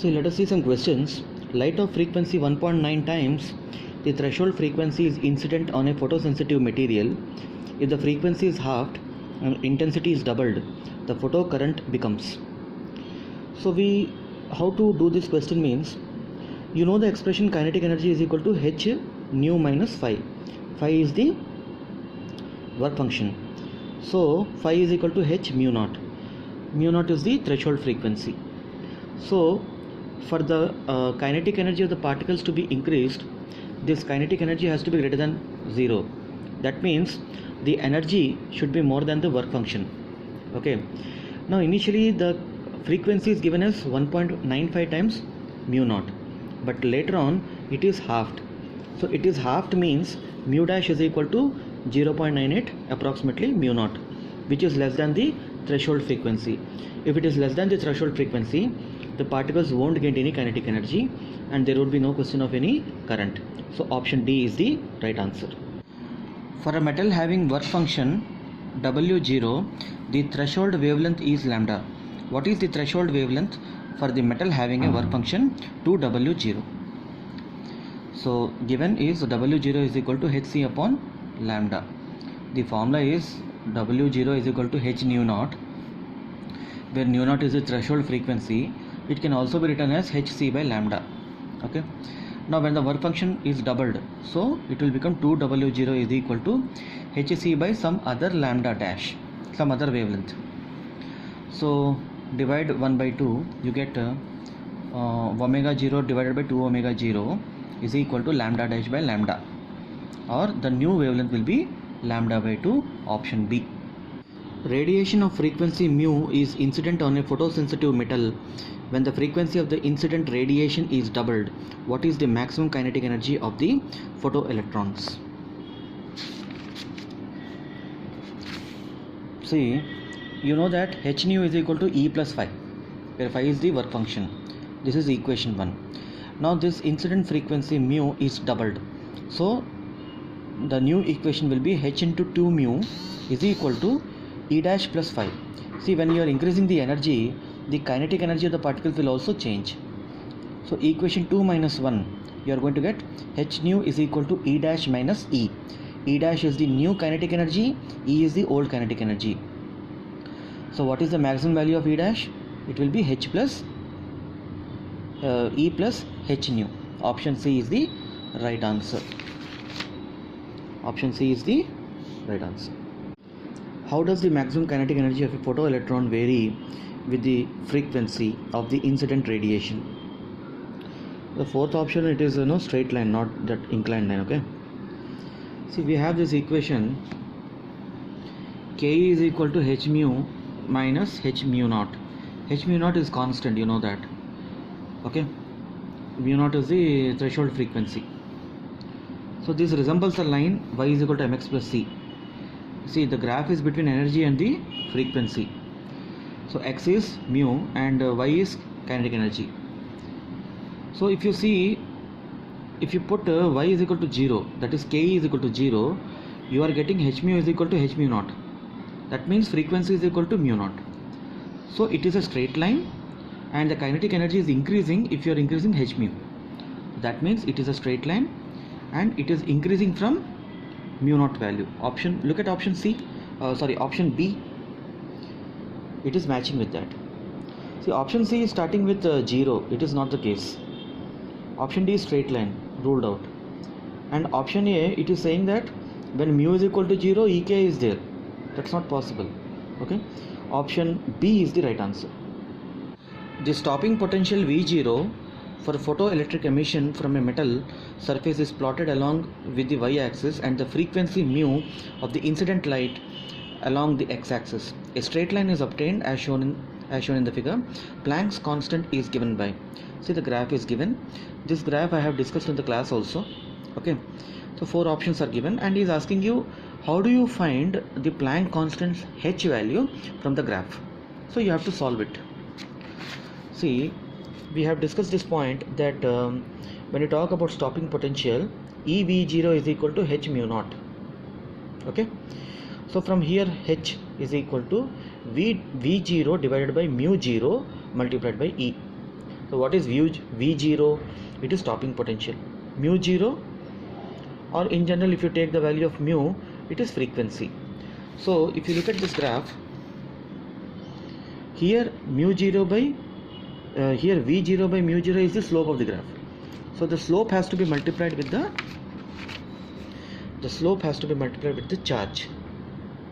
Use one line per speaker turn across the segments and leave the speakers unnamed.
So let us see some questions. Light of frequency 1.9 times the threshold frequency is incident on a photosensitive material. If the frequency is halved and intensity is doubled, the photocurrent becomes. So how to do this question means, you know the expression kinetic energy is equal to h nu minus phi. Phi is the work function. So phi is equal to h mu naught. Mu naught is the threshold frequency. So for the kinetic energy of the particles to be increased, this kinetic energy has to be greater than 0. That means the energy should be more than the work function. Okay. Now initially the frequency is given as 1.95 times mu naught, but later on it is halved. So it is halved means mu dash is equal to 0.98 approximately mu naught, which is less than the threshold frequency. If it is less than the threshold frequency, the particles won't get any kinetic energy and there would be no question of any current. So option D is the right answer. For a metal having work function W0, the threshold wavelength is lambda. What is the threshold wavelength for the metal having a work function 2W0? So given is W0 is equal to Hc upon lambda. The formula is W0 is equal to h nu naught, where nu naught is the threshold frequency. It can also be written as hc by lambda. Okay. Now when the work function is doubled, so it will become 2W0 is equal to hc by some other lambda dash, some other wavelength. So divide 1 by 2, you get omega 0 divided by 2 omega 0 is equal to lambda dash by lambda, or the new wavelength will be lambda by 2, option B. Radiation of frequency mu is incident on a photosensitive metal. When the frequency of the incident radiation is doubled, what is the maximum kinetic energy of the photoelectrons? See, you know that h nu is equal to E plus phi, where phi is the work function. This is equation 1. Now this incident frequency mu is doubled. So the new equation will be h into 2 mu is equal to E dash plus phi. See, when you are increasing the energy, the kinetic energy of the particles will also change. So equation 2 minus 1, you are going to get h nu is equal to E dash minus E. E dash is the new kinetic energy, E is the old kinetic energy. So what is the maximum value of E dash? It will be h plus E plus h nu. Option C is the right answer. Option C is the right answer. How does the maximum kinetic energy of a photoelectron vary with the frequency of the incident radiation? The fourth option, it is straight line, not that inclined line. Okay. See, we have this equation K is equal to h mu minus h mu naught. H mu naught is constant, you know that. Okay. Mu naught is the threshold frequency. So this resembles a line y is equal to mx plus c. See, the graph is between energy and the frequency. So x is mu and y is kinetic energy. So if you see, if you put y is equal to 0, that is k is equal to 0, you are getting h mu is equal to h mu naught. That means frequency is equal to mu naught. So it is a straight line and the kinetic energy is increasing if you are increasing h mu. That means it is a straight line and it is increasing from mu naught value. Look at option C, option B. It is matching with that. See, option C is starting with 0. It is not the case. Option D is straight line, ruled out. And option A, it is saying that when mu is equal to 0, Ek is there. That's not possible. Okay. Option B is the right answer. The stopping potential V0 for photoelectric emission from a metal surface is plotted along with the y-axis and the frequency mu of the incident light along the x-axis. A straight line is obtained as shown in the figure. Planck's constant is given by. See, the graph is given. This graph I have discussed in the class also. Okay. So 4 options are given and he is asking you, how do you find the Planck constant's h value from the graph? So you have to solve it. See, we have discussed this point that when you talk about stopping potential, EV0 is equal to h mu naught. Okay. So from here h is equal to V0 divided by mu 0 multiplied by E. So what is V0? It is stopping potential. Mu 0, or in general if you take the value of mu, it is frequency. So if you look at this graph, here mu 0 by here V0 by mu 0 is the slope of the graph. So the slope has to be multiplied with the charge,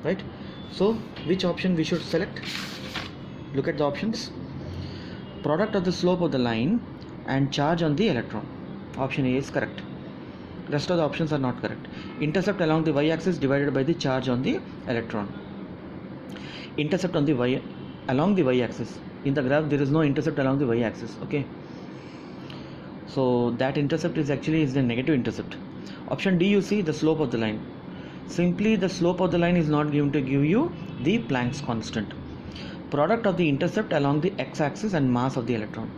right? So which option we should select? Look at the options. Product of the slope of the line and charge on the electron. Option A is correct. Rest of the options are not correct. Intercept along the y-axis divided by the charge on the electron. Intercept on the along the y-axis. In the graph there is no intercept along the y-axis. Okay. So that intercept is actually the negative intercept. Option D, you see the slope of the line. Simply the slope of the line is not going to give you the Planck's constant. Product of the intercept along the x-axis and mass of the electron.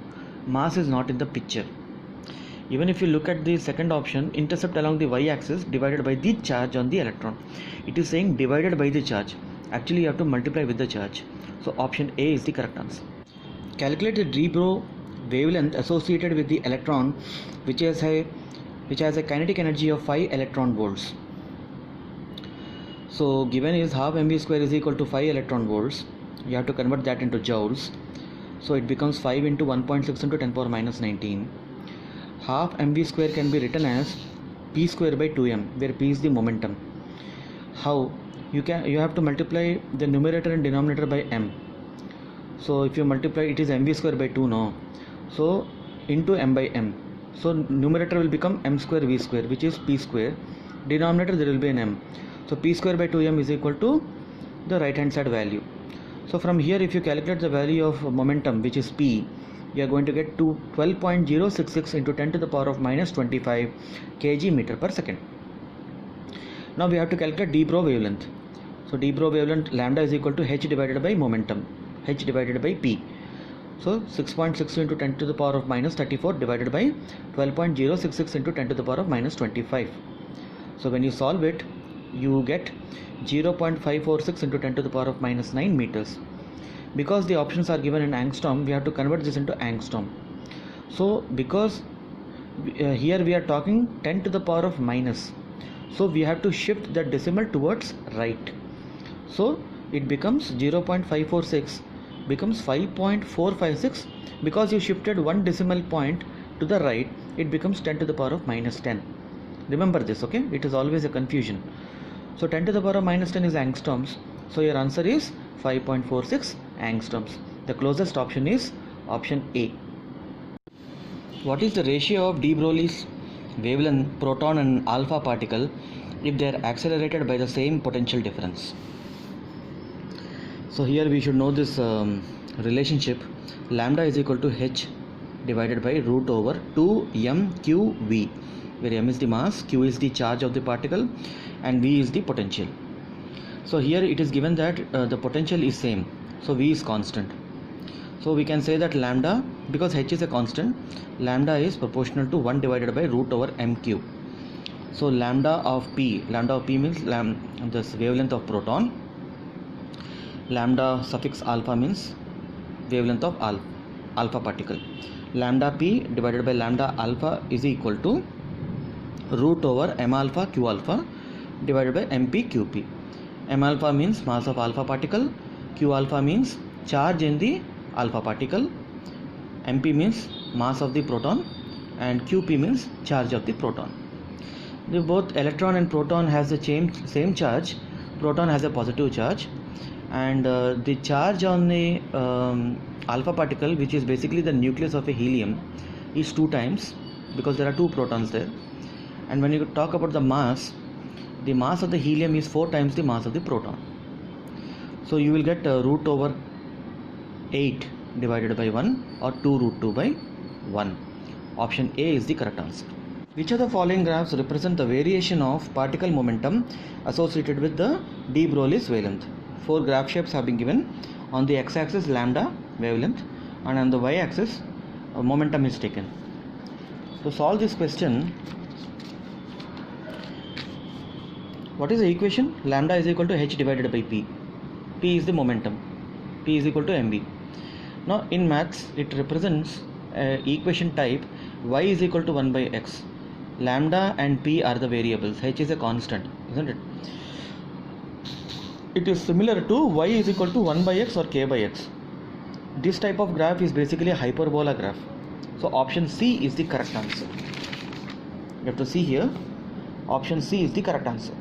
Mass is not in the picture. Even if you look at the second option, intercept along the y-axis divided by the charge on the electron. It is saying divided by the charge. Actually you have to multiply with the charge. So option A is the correct answer. Calculate the de-Broglie wavelength associated with the electron which has a kinetic energy of 5 electron volts. So given is half mv square is equal to 5 electron volts. You have to convert that into joules. So it becomes 5 into 1.6 into 10 power minus 19. Half mv square can be written as p square by 2m, where p is the momentum. How? You have to multiply the numerator and denominator by m. So if you multiply, it is mv square by 2 now. So into m by m. So numerator will become m square v square, which is p square. Denominator there will be an m. So p square by 2m is equal to the right hand side value. So from here if you calculate the value of momentum, which is p, you are going to get to 12.066 into 10 to the power of minus 25 kg meter per second. Now we have to calculate de-Broglie wavelength. So de-Broglie wavelength lambda is equal to h divided by momentum, h divided by p. So 6.6 into 10 to the power of minus 34 divided by 12.066 into 10 to the power of minus 25. So when you solve it, you get 0.546 into 10 to the power of minus 9 meters. Because the options are given in angstrom, we have to convert this into angstrom. So because here we are talking 10 to the power of minus, so we have to shift the decimal towards right. So it becomes 0.546 becomes 5.456. Because you shifted one decimal point to the right, it becomes 10 to the power of minus 10. Remember this, okay? It is always a confusion. So 10 to the power of minus 10 is angstroms. So your answer is 5.46 angstroms. The closest option is option A. What is the ratio of de Broglie's wavelength proton and alpha particle if they are accelerated by the same potential difference? So here we should know this relationship. Lambda is equal to h divided by root over 2mqv, where m is the mass, q is the charge of the particle, and v is the potential. So here it is given that the potential is same, so v is constant. So we can say that lambda, because h is a constant, lambda is proportional to 1 divided by root over mq. So lambda of p means this wavelength of proton. Lambda suffix alpha means wavelength of alpha particle. Lambda p divided by lambda alpha is equal to root over m alpha q alpha divided by mp qp. M alpha means mass of alpha particle, q alpha means charge in the alpha particle, mp means mass of the proton, and qp means charge of the proton. Both electron and proton has the same charge. Proton has a positive charge, and the charge on the alpha particle, which is basically the nucleus of a helium, is 2 times, because there are 2 protons there. And when you talk about the mass of the helium is 4 times the mass of the proton. So you will get root over 8 divided by 1 or 2 root 2 by 1. Option A is the correct answer. Which of the following graphs represent the variation of particle momentum associated with the de Broglie's wavelength? 4 graph shapes have been given. On the x-axis lambda wavelength, and on the y-axis momentum is taken. To solve this question, what is the equation? Lambda is equal to h divided by p. P is the momentum. P is equal to mv. Now in maths it represents equation type y is equal to 1 by x. Lambda and p are the variables, h is a constant, isn't it? It is similar to y is equal to 1 by x or k by x. This type of graph is basically a hyperbola graph. So option C is the correct answer. You have to see here, option C is the correct answer.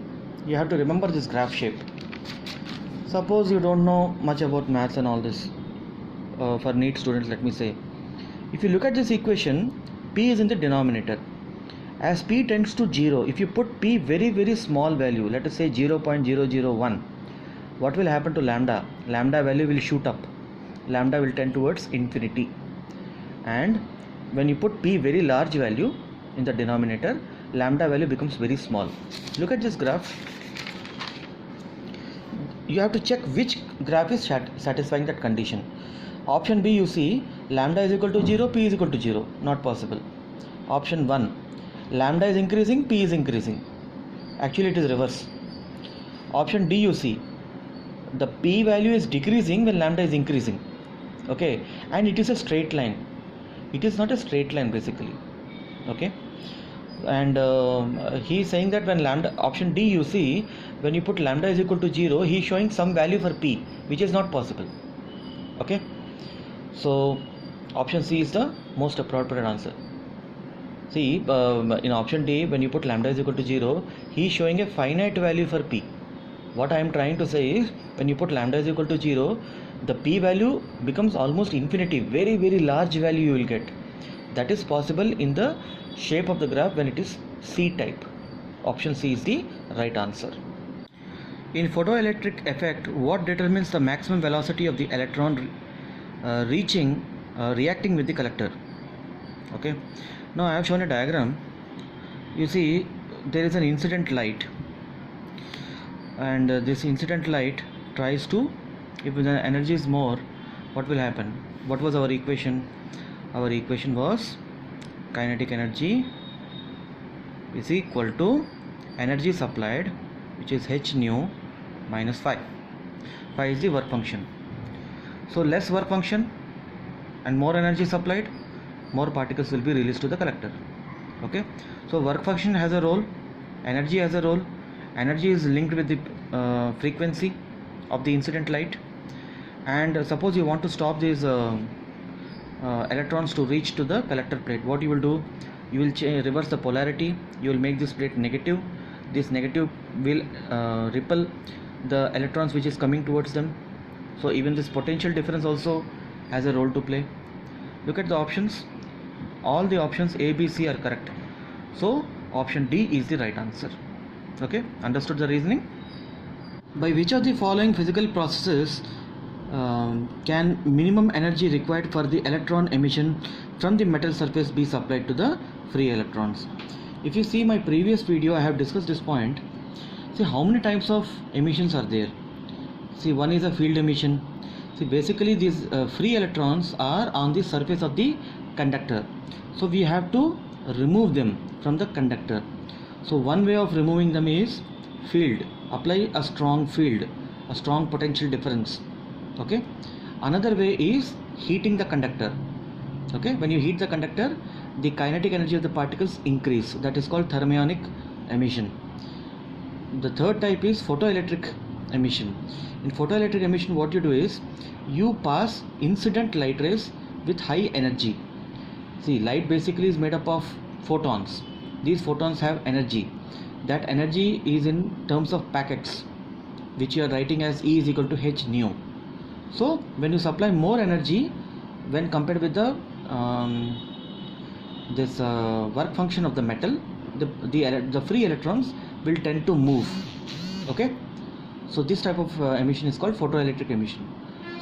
You have to remember this graph shape. Suppose you don't know much about maths and all this, for NEET students, let me say, if you look at this equation, p is in the denominator. As p tends to 0, if you put p very small value, let us say 0.001, what will happen to lambda? Lambda value will shoot up. Lambda will tend towards infinity. And when you put p very large value in the denominator, lambda value becomes very small. Look at this graph. You have to check which graph is satisfying that condition. Option B, you see lambda is equal to 0, p is equal to 0. Not possible. Option 1, lambda is increasing, p is increasing. Actually it is reverse. Option D, you see the p value is decreasing when lambda is increasing. Okay, and it is a straight line. It is not a straight line basically. Okay, and he is saying that when lambda, option D, you see when you put lambda is equal to 0, he is showing some value for p, which is not possible. Okay, so option C is the most appropriate answer. See, in option D, when you put lambda is equal to 0, he is showing a finite value for p. What I am trying to say is, when you put lambda is equal to 0, the p value becomes almost infinity, very large value you will get. That is possible in the shape of the graph when it is C type. Option C is the right answer. In photoelectric effect, what determines the maximum velocity of the electron reacting with the collector? Okay, now I have shown a diagram. You see there is an incident light, and this incident light tries to, if the energy is more, what will happen? What was our equation? Our equation was kinetic energy is equal to energy supplied, which is h nu minus phi. Phi is the work function. So less work function and more energy supplied, more particles will be released to the collector. Okay, so work function has a role, energy has a role. Energy is linked with the frequency of the incident light, and suppose you want to stop these electrons to reach to the collector plate, what you will do? You will reverse the polarity. You will make this plate negative. This negative will repel the electrons which is coming towards them. So even this potential difference also has a role to play. Look at the options. All the options A, B, C are correct. So option D is the right answer. Okay, understood the reasoning? By which of the following physical processes can minimum energy required for the electron emission from the metal surface be supplied to the free electrons? If you see my previous video, I have discussed this point. See how many types of emissions are there. See, one is a field emission. See, basically these free electrons are on the surface of the conductor, so we have to remove them from the conductor. So one way of removing them is field. Apply a strong field, a strong potential difference. Okay, another way is heating the conductor. Okay, when you heat the conductor, the kinetic energy of the particles increase. That is called thermionic emission. The third type is photoelectric emission. In photoelectric emission, what you do is you pass incident light rays with high energy. See, light basically is made up of photons. These photons have energy. That energy is in terms of packets, which you are writing as E is equal to h nu. So when you supply more energy when compared with the work function of the metal, the free electrons will tend to move. Okay, so this type of emission is called photoelectric emission.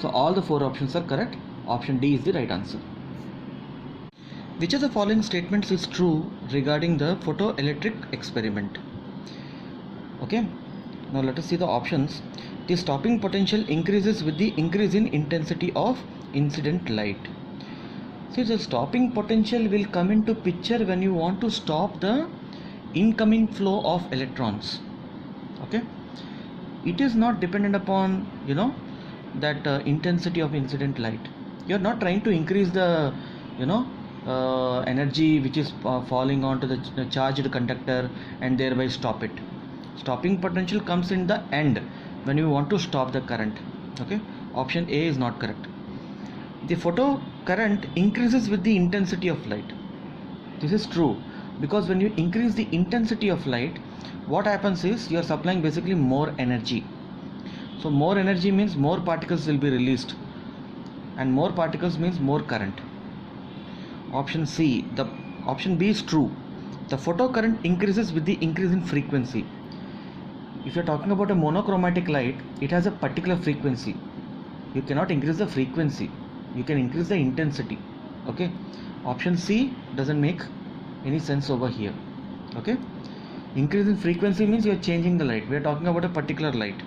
So all the four options are correct. Option D is the right answer. Which of the following statements is true regarding the photoelectric experiment? Okay, now let us see the options. The stopping potential increases with the increase in intensity of incident light. See, the stopping potential will come into picture when you want to stop the incoming flow of electrons. Okay, it is not dependent upon that intensity of incident light. You are not trying to increase the energy which is falling onto the charged conductor and thereby stop it. Stopping potential comes in the end when you want to stop the current. Okay, option A is not correct. The photo current increases with the intensity of light. This is true, because when you increase the intensity of light, what happens is you are supplying basically more energy. So more energy means more particles will be released, and more particles means more current. Option B is true. The photocurrent increases with the increase in frequency. If you are talking about a monochromatic light, it has a particular frequency. You cannot increase the frequency, you can increase the intensity. Okay, option C doesn't make any sense over here. Okay, increase in frequency means you are changing the light. We are talking about a particular light.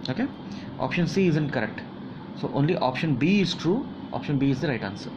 Okay, option C isn't correct. So only option B is true. Option B is the right answer.